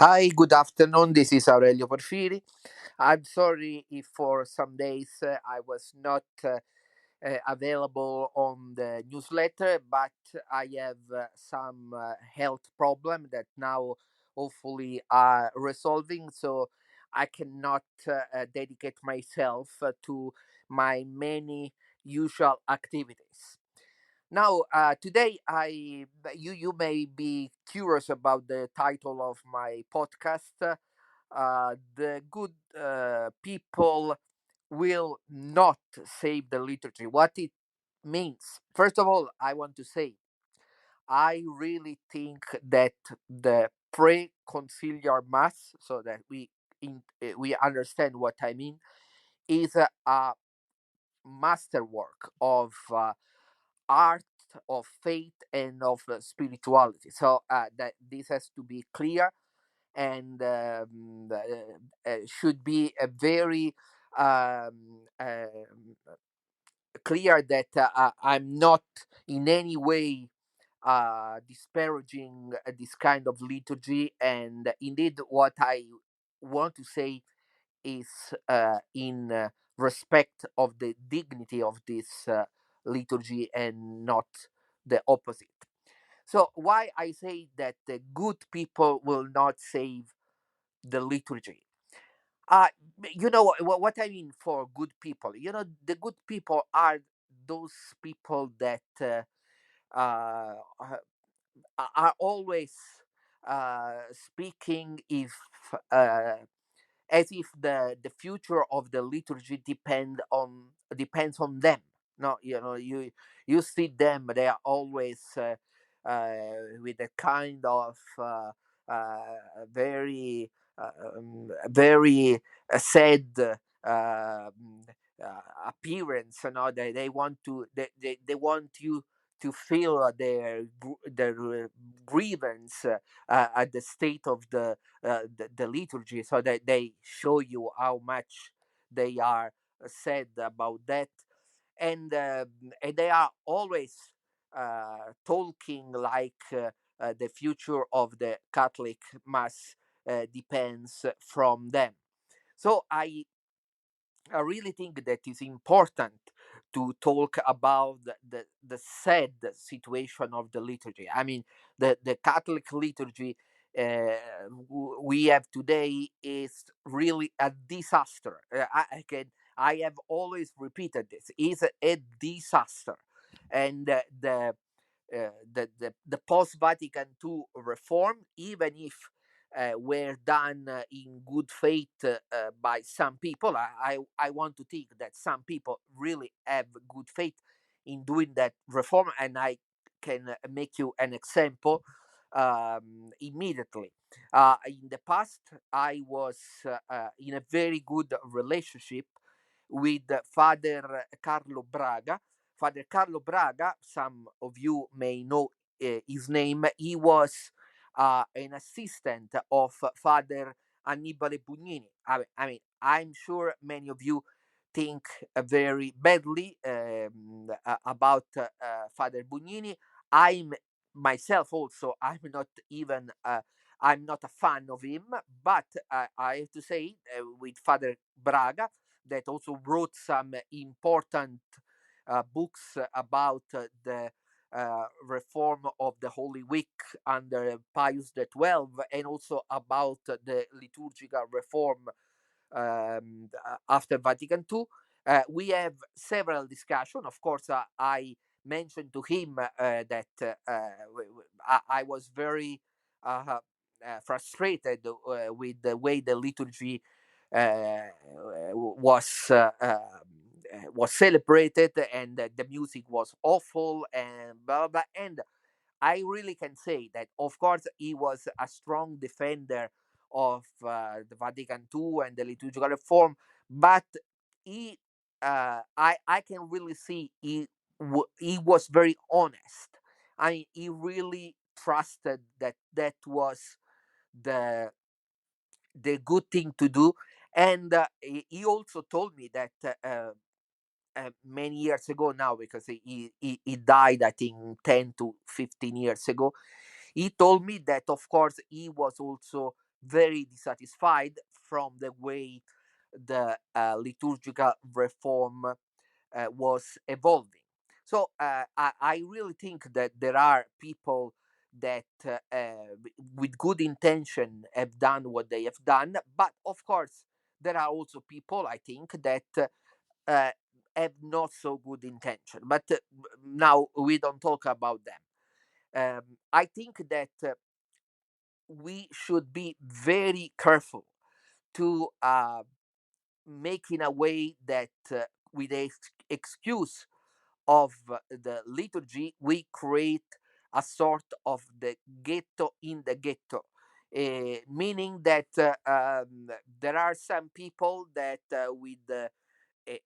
Hi, good afternoon. This is Aurelio Porfiri. I'm sorry if for some days I was not available on the newsletter, but I have some health problem that now hopefully are resolving, so I cannot dedicate myself to my many usual activities. Now, today, you may be curious about the title of my podcast. The good people will not save the liturgy. What it means? First of all, I want to say I really think that the pre-conciliar mass, so that we understand what I mean, is a masterwork of art, of faith, and of spirituality. So that this has to be clear and should be a very clear that I'm not in any way disparaging this kind of liturgy. And indeed, what I want to say is in respect of the dignity of this liturgy and not the opposite. So, why I say that the good people will not save the liturgy? Uh, you know what I mean for good people. The good people are those people that uh, are always speaking if as if the future of the liturgy depends on them. No, you see them; they are always with a kind of very very sad appearance. They want they want you to feel their grievance at the state of the liturgy, so that they show you how much they are sad about that, and they are always talking like the future of the Catholic Mass depends from them. So I really think that it's important to talk about the sad situation of the liturgy. I mean, the Catholic liturgy we have today is really a disaster. I have always repeated this: is a disaster, and the post Vatican II reform, even if were done in good faith by some people. I want to think that some people really have good faith in doing that reform, and I can make you an example immediately. In the past, I was in a very good relationship with Father Carlo Braga. Father Carlo Braga, some of you may know his name. He was an assistant of Father Annibale Bugnini. I mean, I'm sure many of you think very badly about Father Bugnini. I'm myself also. I'm not a fan of him, but I have to say, with Father Braga, that also wrote some important books about the reform of the Holy Week under Pius XII, and also about the liturgical reform after Vatican II. We have several discussions. Of course, I mentioned to him that I was very frustrated with the way the liturgy was celebrated, and the music was awful, and blah blah blah. And I really can say that, of course, he was a strong defender of the Vatican II and the liturgical reform, but I can really see he was very honest. I mean, he really trusted that that was the the good thing to do, and he also told me that many years ago now, because he died, I think, 10 to 15 years ago. He told me that, of course, he was also very dissatisfied from the way the liturgical reform was evolving. So I really think that there are people that, with good intention, have done what they have done. But of course, there are also people, I think, that uh, have not so good intention. But now we don't talk about them. I think that we should be very careful to make in a way that, with the excuse of the liturgy, we create a sort of the ghetto in the ghetto. Meaning that there are some people that, with the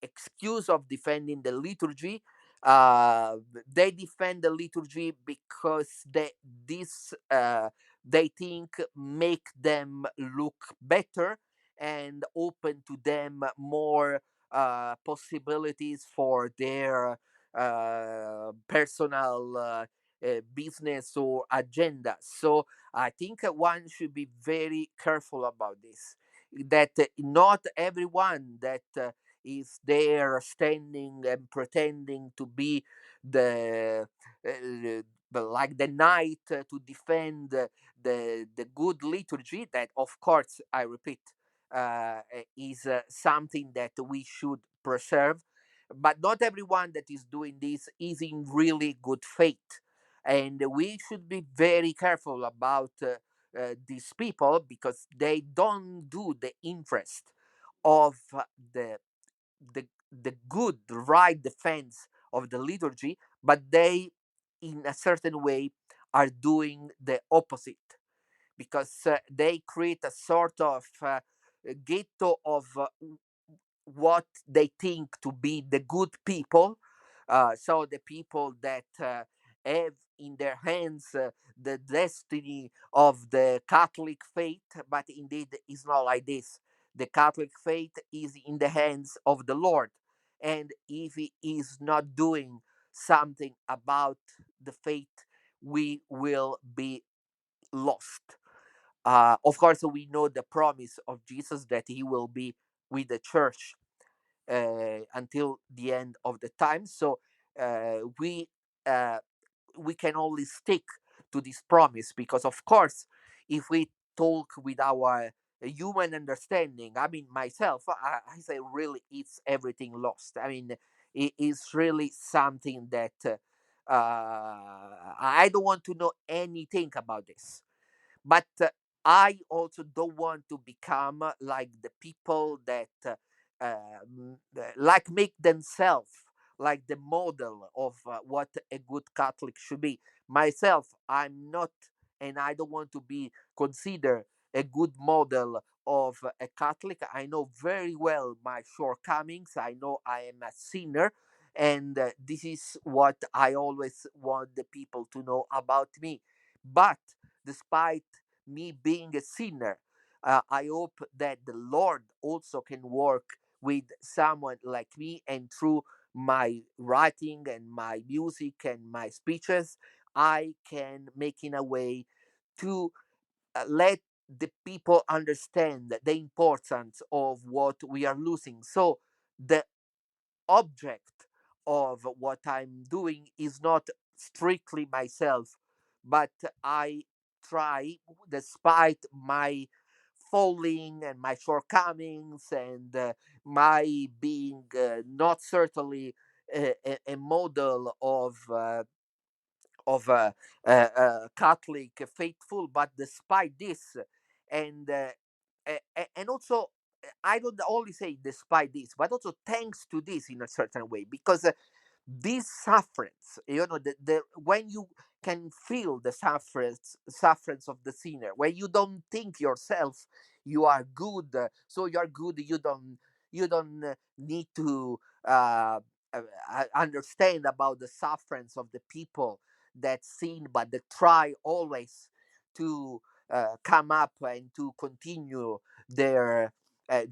excuse of defending the liturgy, uh, they defend the liturgy because they think make them look better and open to them more possibilities for their personal business or agenda. So I think one should be very careful about this. That not everyone that is there standing and pretending to be the like the knight to defend the good liturgy, that of course, I repeat, is something that we should preserve. But not everyone that is doing this is in really good faith, and we should be very careful about these people, because they don't do the interest of the good, right defense of the liturgy, but they, in a certain way, are doing the opposite, because they create a sort of ghetto of what they think to be the good people. So the people that have in their hands the destiny of the Catholic faith, but indeed it's not like this. The Catholic faith is in the hands of the Lord, and if He is not doing something about the faith, we will be lost. Of course, we know the promise of Jesus that He will be with the church until the end of the time. So uh, we uh, we can only stick to this promise, because, of course, if we talk with our human understanding, I mean, myself, I say really, it's everything lost. I mean, it is really something that I don't want to know anything about this. But I also don't want to become like the people that like make themselves like the model of what a good Catholic should be. Myself, I'm not, and I don't want to be considered a good model of a Catholic. I know very well my shortcomings. I know I am a sinner, and this is what I always want the people to know about me. But despite me being a sinner, I hope that the Lord also can work with someone like me, and through my writing and my music and my speeches, I can make in a way to let the people understand the importance of what we are losing. So the object of what I'm doing is not strictly myself, but I try, despite my falling and my shortcomings, and my being not certainly a model of Catholic faithful, but despite this, and and also, I don't only say despite this, but also thanks to this in a certain way, because these sufferings, the when you can feel the sufferings of the sinner, when you don't think yourself you are good, so you are good, you don't need to uh, understand about the sufferings of the people that sin, but they try always to come up and to continue their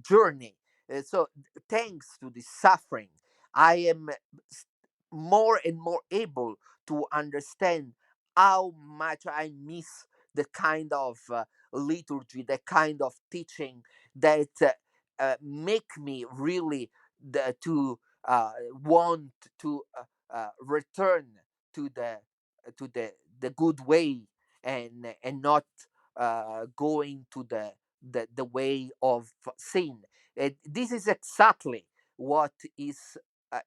journey. So thanks to the suffering, I am more and more able to understand how much I miss the kind of liturgy, the kind of teaching that make me really to want to return to the good way, and not going to the way of sin. This is exactly what is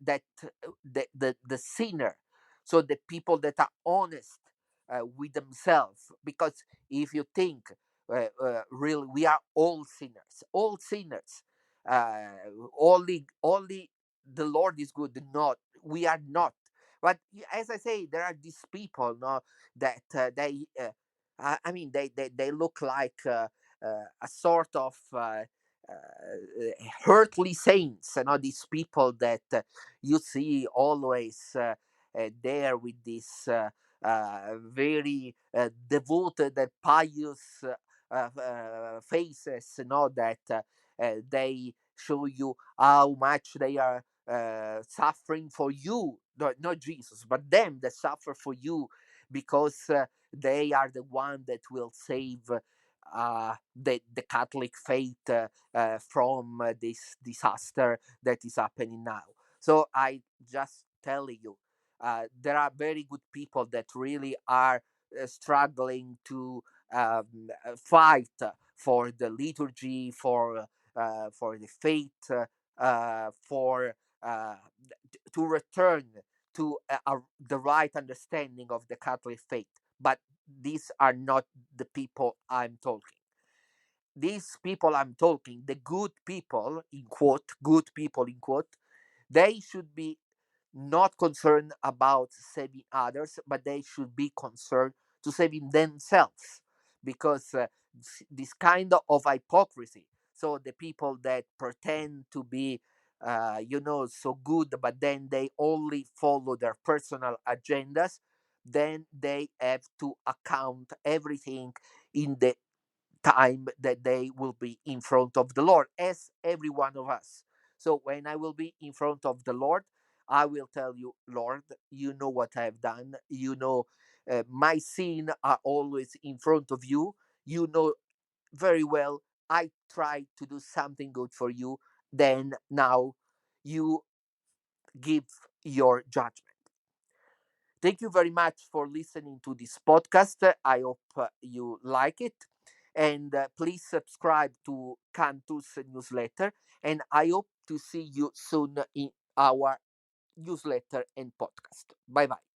that the sinner, so the people that are honest with themselves. Because if you think, really, we are all sinners. uh, only the Lord is good, not we are not. But as I say, there are these people, no, that I mean, they look like a sort of earthly saints, you know, these people that you see always there with this very devoted and pious faces, you know, that they show you how much they are suffering for you, not Jesus, but them that suffer for you, because they are the one that will save the Catholic faith from this disaster that is happening now. So I just tell you, there are very good people that really are struggling to fight for the liturgy, for the faith, for to return to the right understanding of the Catholic faith. But these are not the people I'm talking. These people I'm talking, the good people, in quote, good people, in quote, they should be not concerned about saving others, but they should be concerned to saving themselves. Because this kind of hypocrisy, so the people that pretend to be, so good, but then they only follow their personal agendas, then they have to account everything in the time that they will be in front of the Lord, as every one of us. So when I will be in front of the Lord, I will tell you, Lord, you know what I have done. You know, my sin are always in front of you. You know very well I try to do something good for you. Then now you give your judgment. Thank you very much for listening to this podcast. I hope you like it. And please subscribe to Cantus newsletter. And I hope to see you soon in our newsletter and podcast. Bye bye.